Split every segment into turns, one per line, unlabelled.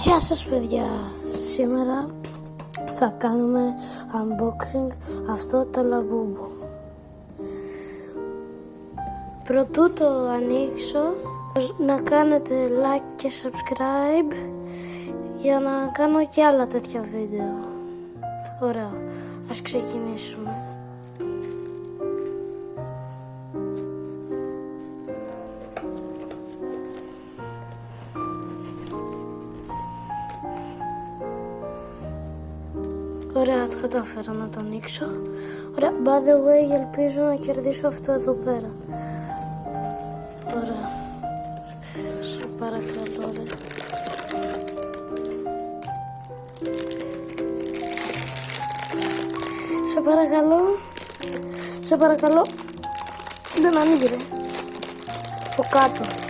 Γεια σας παιδιά, σήμερα θα κάνουμε unboxing αυτό το λαμπούμπο. Προτού το ανοίξω, να κάνετε like και subscribe για να κάνω και άλλα τέτοια βίντεο. Ωραία, ας ξεκινήσουμε. Ωραία, το κατάφερα να το ανοίξω. Ωραία, by the way, ελπίζω να κερδίσω αυτό εδώ πέρα. Ωραία. Σε παρακαλώ, ρε. Σε παρακαλώ. Σε παρακαλώ. Δεν ανοίγει, ρε. Από κάτω.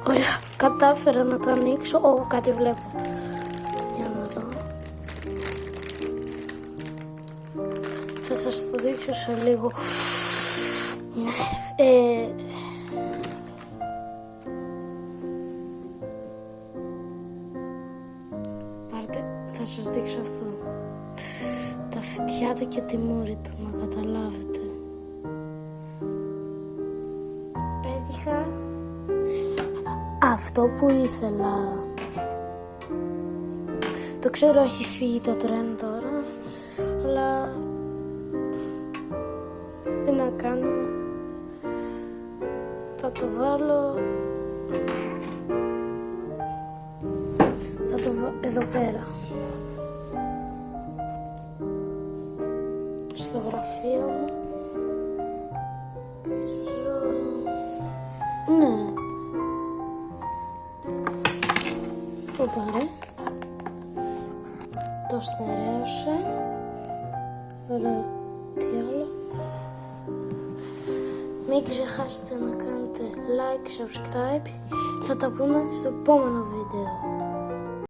Ωραία, κατάφερα να το ανοίξω. Κάτι βλέπω. Για να δω. Θα σας το δείξω σε λίγο. Πάρτε, θα σας δείξω αυτό. Τα αυτιά του και τη μούρη του, να καταλάβετε. Πέτυχα αυτό που ήθελα. Το ξέρω, έχει φύγει το τρέν τώρα, αλλά τι να κάνουμε. Θα το βάλω εδώ πέρα, στο γραφείο μου. Πίσω. Ναι. Το πάρε. Το στερέωσε. Ωραία. Τι άλλο. Μην ξεχάσετε να κάνετε like, subscribe. Θα τα πούμε στο επόμενο βίντεο.